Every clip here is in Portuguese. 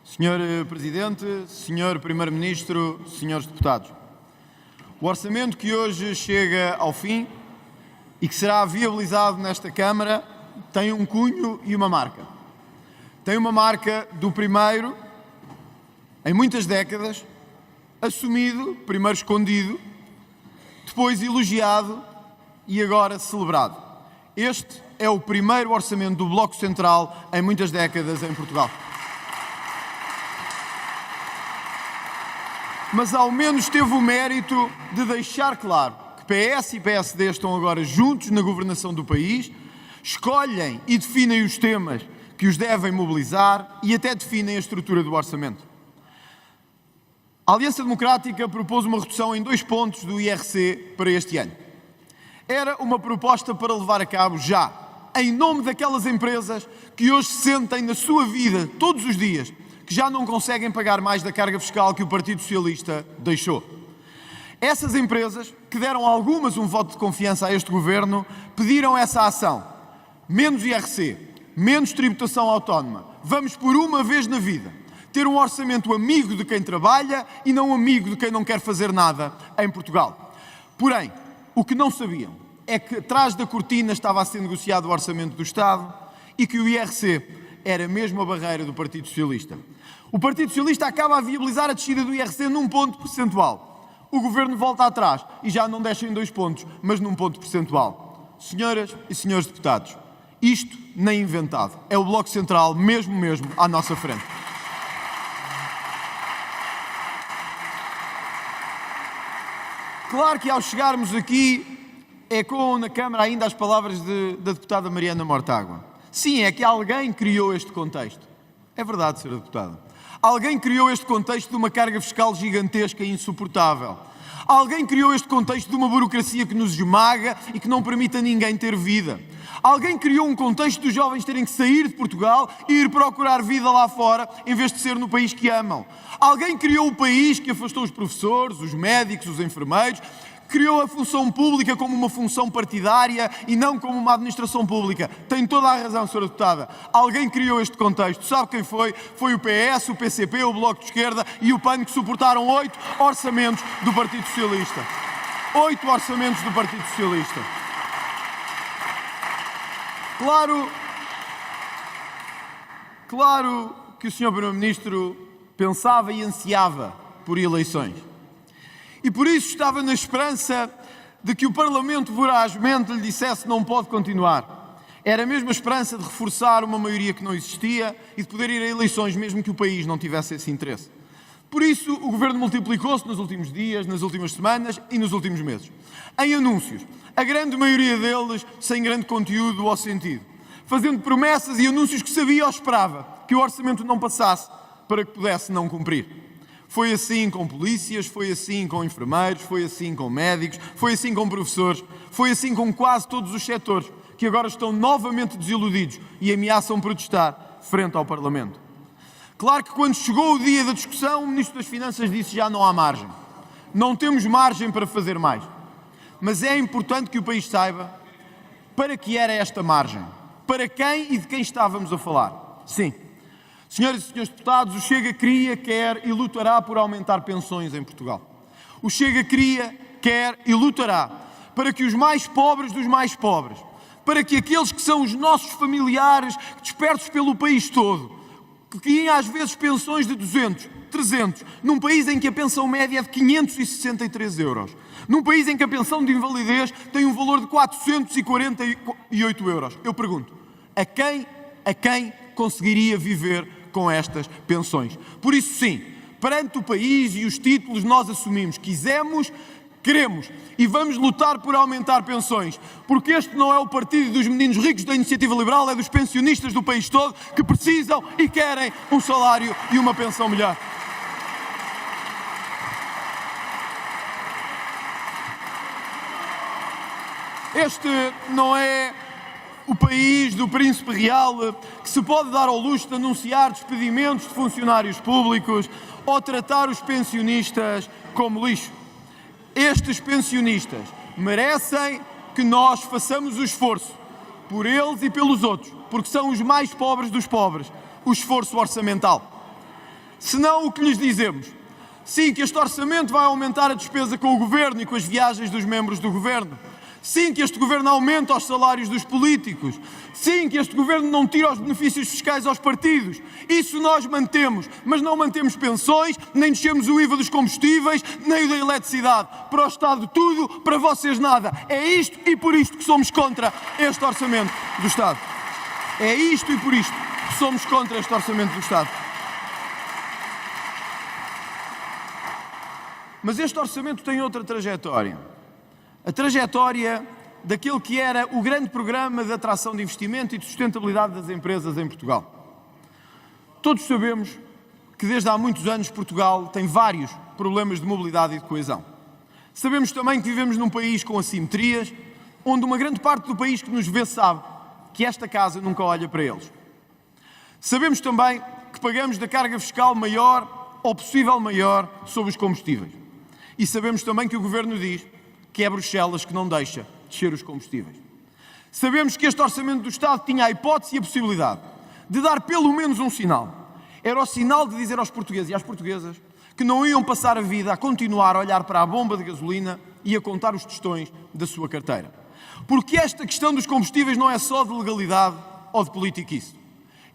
Senhor Presidente, Senhor Primeiro-Ministro, senhores deputados, o orçamento que hoje chega ao fim e que será viabilizado nesta Câmara tem um cunho e uma marca. Tem uma marca do primeiro, em muitas décadas, assumido, primeiro escondido, depois elogiado e agora celebrado. Este é o primeiro orçamento do Bloco Central em muitas décadas em Portugal. Mas ao menos teve o mérito de deixar claro que PS e PSD estão agora juntos na governação do país, escolhem e definem os temas que os devem mobilizar e até definem a estrutura do orçamento. A Aliança Democrática propôs uma redução em 2 pontos do IRC para este ano. Era uma proposta para levar a cabo já, em nome daquelas empresas que hoje sentem na sua vida, todos os dias, que já não conseguem pagar mais da carga fiscal que o Partido Socialista deixou. Essas empresas, que deram algumas um voto de confiança a este Governo, pediram essa ação. Menos IRC, menos tributação autónoma. Vamos, por uma vez na vida, ter um orçamento amigo de quem trabalha e não amigo de quem não quer fazer nada em Portugal. Porém, o que não sabiam é que atrás da cortina estava a ser negociado o orçamento do Estado e que o IRC era mesmo a barreira do Partido Socialista. O Partido Socialista acaba a viabilizar a descida do IRC num ponto percentual. O Governo volta atrás e já não deixa em 2 pontos, mas num ponto percentual. Senhoras e senhores deputados, isto nem inventado. É o Bloco Central mesmo à nossa frente. Claro que ao chegarmos aqui, ecoam na Câmara ainda as palavras da deputada Mariana Mortágua. Sim, é que alguém criou este contexto. É verdade, Sra. Deputada. Alguém criou este contexto de uma carga fiscal gigantesca e insuportável. Alguém criou este contexto de uma burocracia que nos esmaga e que não permite a ninguém ter vida. Alguém criou um contexto dos jovens terem que sair de Portugal e ir procurar vida lá fora, em vez de ser no país que amam. Alguém criou o país que afastou os professores, os médicos, os enfermeiros, criou a função pública como uma função partidária e não como uma administração pública. Tem toda a razão, Sra. Deputada. Alguém criou este contexto. Sabe quem foi? Foi o PS, o PCP, o Bloco de Esquerda e o PAN, que suportaram 8 orçamentos do Partido Socialista. 8 orçamentos do Partido Socialista. Claro que o Sr. Primeiro-Ministro pensava e ansiava por eleições. E por isso estava na esperança de que o Parlamento vorazmente lhe dissesse não pode continuar. Era mesmo a esperança de reforçar uma maioria que não existia e de poder ir a eleições mesmo que o país não tivesse esse interesse. Por isso, o Governo multiplicou-se nos últimos dias, nas últimas semanas e nos últimos meses. Em anúncios, a grande maioria deles sem grande conteúdo ou sentido. Fazendo promessas e anúncios que sabia ou esperava que o orçamento não passasse para que pudesse não cumprir. Foi assim com polícias, foi assim com enfermeiros, foi assim com médicos, foi assim com professores, foi assim com quase todos os setores, que agora estão novamente desiludidos e ameaçam protestar frente ao Parlamento. Claro que quando chegou o dia da discussão, o Ministro das Finanças disse já não há margem. Não temos margem para fazer mais. Mas é importante que o país saiba para que era esta margem, para quem e de quem estávamos a falar. Sim. Senhoras e senhores deputados, o Chega queria, quer e lutará por aumentar pensões em Portugal. O Chega queria, quer e lutará para que os mais pobres dos mais pobres, para que aqueles que são os nossos familiares dispersos pelo país todo, que têm às vezes pensões de 200, 300, num país em que a pensão média é de 563 euros, num país em que a pensão de invalidez tem um valor de 448 euros. Eu pergunto, a quem conseguiria viver com estas pensões? Por isso, sim, perante o país e os títulos, nós assumimos, quisemos, queremos e vamos lutar por aumentar pensões, porque este não é o partido dos meninos ricos da Iniciativa Liberal, é dos pensionistas do país todo que precisam e querem um salário e uma pensão melhor. Este não é o país do príncipe real que se pode dar ao luxo de anunciar despedimentos de funcionários públicos ou tratar os pensionistas como lixo. Estes pensionistas merecem que nós façamos o esforço por eles e pelos outros, porque são os mais pobres dos pobres, o esforço orçamental. Senão, o que lhes dizemos? Sim, que este orçamento vai aumentar a despesa com o Governo e com as viagens dos membros do Governo. Sim, que este Governo aumenta os salários dos políticos. Sim, que este Governo não tira os benefícios fiscais aos partidos. Isso nós mantemos, mas não mantemos pensões, nem descemos o IVA dos combustíveis, nem o da eletricidade. Para o Estado tudo, para vocês nada. É isto e por isto que somos contra este orçamento do Estado. É isto e por isto que somos contra este orçamento do Estado. Mas este orçamento tem outra trajetória. A trajetória daquele que era o grande programa de atração de investimento e de sustentabilidade das empresas em Portugal. Todos sabemos que desde há muitos anos Portugal tem vários problemas de mobilidade e de coesão. Sabemos também que vivemos num país com assimetrias, onde uma grande parte do país que nos vê sabe que esta casa nunca olha para eles. Sabemos também que pagamos da carga fiscal maior ou possível maior sobre os combustíveis. E sabemos também que o Governo diz que é Bruxelas que não deixa descer os combustíveis. Sabemos que este Orçamento do Estado tinha a hipótese e a possibilidade de dar pelo menos um sinal. Era o sinal de dizer aos portugueses e às portuguesas que não iam passar a vida a continuar a olhar para a bomba de gasolina e a contar os tostões da sua carteira. Porque esta questão dos combustíveis não é só de legalidade ou de politiquice.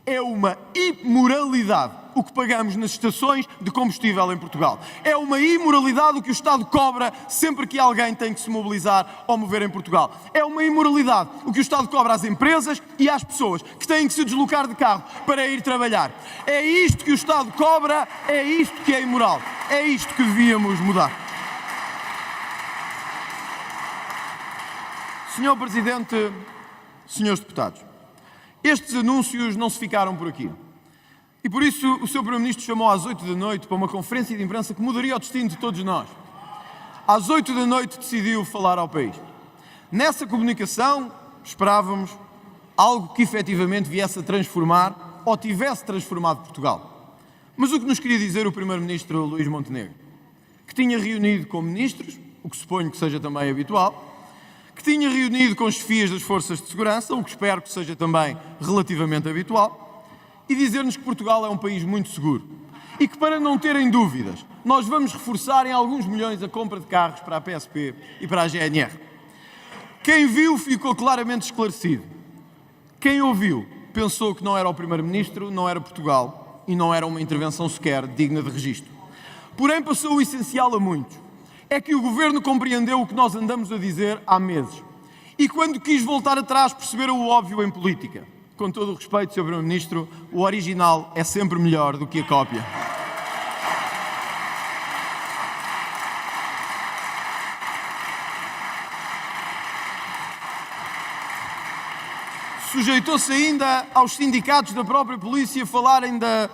É uma imoralidade o que pagamos nas estações de combustível em Portugal. É uma imoralidade o que o Estado cobra sempre que alguém tem que se mobilizar ou mover em Portugal. É uma imoralidade o que o Estado cobra às empresas e às pessoas que têm que se deslocar de carro para ir trabalhar. É isto que o Estado cobra, é isto que é imoral. É isto que devíamos mudar. Senhor Presidente, senhores deputados, estes anúncios não se ficaram por aqui. E por isso o Sr. Primeiro-Ministro chamou às 8 da noite para uma conferência de imprensa que mudaria o destino de todos nós. Às 8 da noite decidiu falar ao país. Nessa comunicação esperávamos algo que efetivamente viesse a transformar ou tivesse transformado Portugal. Mas o que nos queria dizer o Primeiro-Ministro Luís Montenegro? Que tinha reunido com ministros, o que suponho que seja também habitual, que tinha reunido com chefias das forças de segurança, o que espero que seja também relativamente habitual, e dizer-nos que Portugal é um país muito seguro e que, para não terem dúvidas, nós vamos reforçar em alguns milhões a compra de carros para a PSP e para a GNR. Quem viu ficou claramente esclarecido. Quem ouviu pensou que não era o Primeiro-Ministro, não era Portugal e não era uma intervenção sequer digna de registro. Porém, passou o essencial a muitos. É que o Governo compreendeu o que nós andamos a dizer há meses. E quando quis voltar atrás, perceberam o óbvio em política. Com todo o respeito, Sr. Primeiro-Ministro, o original é sempre melhor do que a cópia. Sujeitou-se ainda aos sindicatos da própria polícia falarem da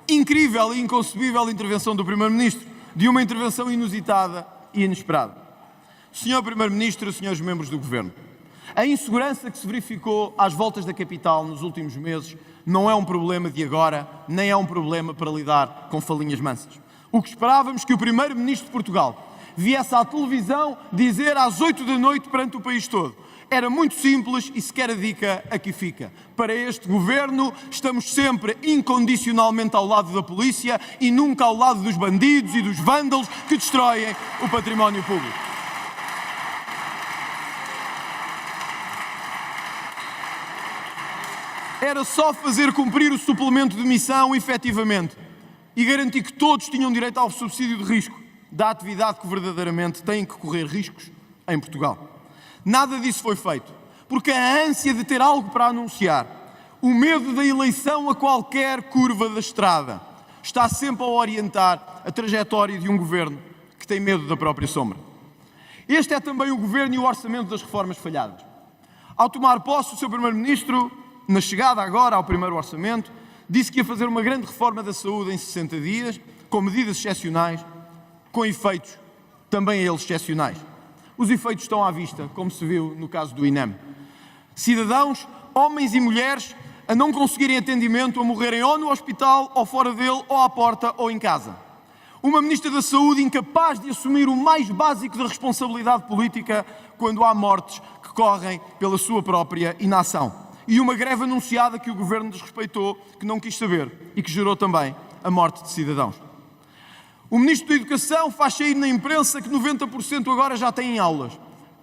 incrível e inconcebível intervenção do Primeiro-Ministro, de uma intervenção inusitada e inesperada. Sr. Primeiro-Ministro, senhores membros do Governo, a insegurança que se verificou às voltas da capital nos últimos meses não é um problema de agora, nem é um problema para lidar com falinhas mansas. O que esperávamos que o Primeiro-Ministro de Portugal viesse à televisão dizer às 8 da noite perante o país todo. Era muito simples e sequer a dica aqui fica. Para este Governo, estamos sempre incondicionalmente ao lado da polícia e nunca ao lado dos bandidos e dos vândalos que destroem o património público. Era só fazer cumprir o suplemento de missão, efetivamente, e garantir que todos tinham direito ao subsídio de risco da atividade que verdadeiramente têm que correr riscos em Portugal. Nada disso foi feito, porque a ânsia de ter algo para anunciar, o medo da eleição a qualquer curva da estrada, está sempre a orientar a trajetória de um Governo que tem medo da própria sombra. Este é também o Governo e o orçamento das reformas falhadas. Ao tomar posse, o Sr. Primeiro-Ministro, na chegada agora ao primeiro orçamento, disse que ia fazer uma grande reforma da saúde em 60 dias, com medidas excepcionais, com efeitos também eles excepcionais. Os efeitos estão à vista, como se viu no caso do INEM. Cidadãos, homens e mulheres, a não conseguirem atendimento, a morrerem ou no hospital, ou fora dele, ou à porta, ou em casa. Uma Ministra da Saúde incapaz de assumir o mais básico da responsabilidade política quando há mortes que correm pela sua própria inação. E uma greve anunciada que o Governo desrespeitou, que não quis saber e que gerou também a morte de cidadãos. O Ministro da Educação faz sair na imprensa que 90% agora já têm aulas,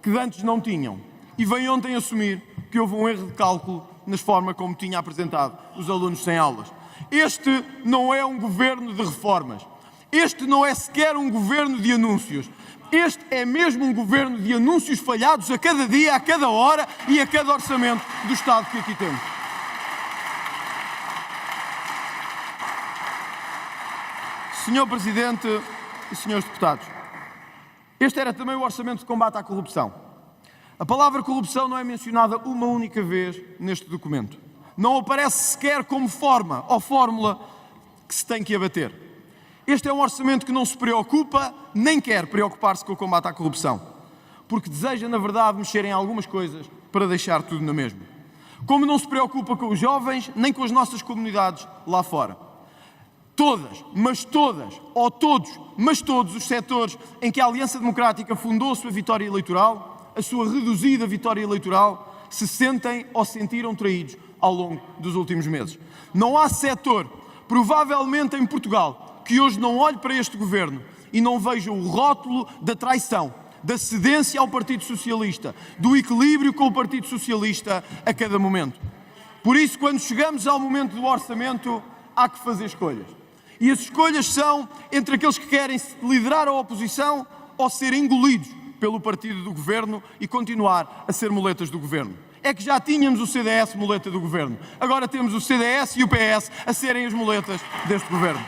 que antes não tinham. E vem ontem assumir que houve um erro de cálculo na forma como tinha apresentado os alunos sem aulas. Este não é um governo de reformas. Este não é sequer um governo de anúncios. Este é mesmo um governo de anúncios falhados a cada dia, a cada hora e a cada orçamento do Estado que aqui temos. Senhor Presidente e senhores deputados, este era também o orçamento de combate à corrupção. A palavra corrupção não é mencionada uma única vez neste documento. Não aparece sequer como forma ou fórmula que se tem que abater. Este é um orçamento que não se preocupa, nem quer preocupar-se com o combate à corrupção, porque deseja, na verdade, mexer em algumas coisas para deixar tudo na mesma. Como não se preocupa com os jovens, nem com as nossas comunidades lá fora. Todas, ou todos, mas todos os setores em que a Aliança Democrática fundou a sua vitória eleitoral, a sua reduzida vitória eleitoral, se sentem ou sentiram traídos ao longo dos últimos meses. Não há setor, provavelmente em Portugal, que hoje não olhe para este governo e não veja o rótulo da traição, da cedência ao Partido Socialista, do equilíbrio com o Partido Socialista a cada momento. Por isso, quando chegamos ao momento do orçamento, há que fazer escolhas. E as escolhas são entre aqueles que querem liderar a oposição ou ser engolidos pelo partido do governo e continuar a ser muletas do governo. É que já tínhamos o CDS muleta do governo. Agora temos o CDS e o PS a serem as muletas deste governo.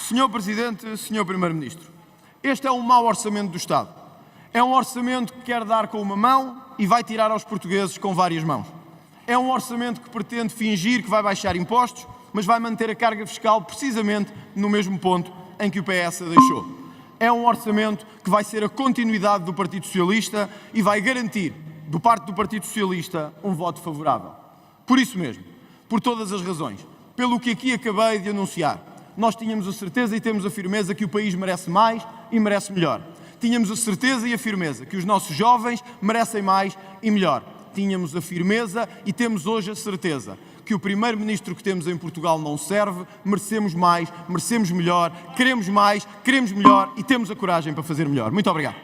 Senhor Presidente, Senhor Primeiro-Ministro, este é um mau orçamento do Estado. É um orçamento que quer dar com uma mão e vai tirar aos portugueses com várias mãos. É um orçamento que pretende fingir que vai baixar impostos, mas vai manter a carga fiscal precisamente no mesmo ponto em que o PS a deixou. É um orçamento que vai ser a continuidade do Partido Socialista e vai garantir, do parte do Partido Socialista, um voto favorável. Por isso mesmo, por todas as razões, pelo que aqui acabei de anunciar, nós tínhamos a certeza e temos a firmeza que o país merece mais e merece melhor. Tínhamos a certeza e a firmeza que os nossos jovens merecem mais e melhor. Tínhamos a firmeza e temos hoje a certeza que o primeiro-ministro que temos em Portugal não serve, merecemos mais, merecemos melhor, queremos mais, queremos melhor e temos a coragem para fazer melhor. Muito obrigado.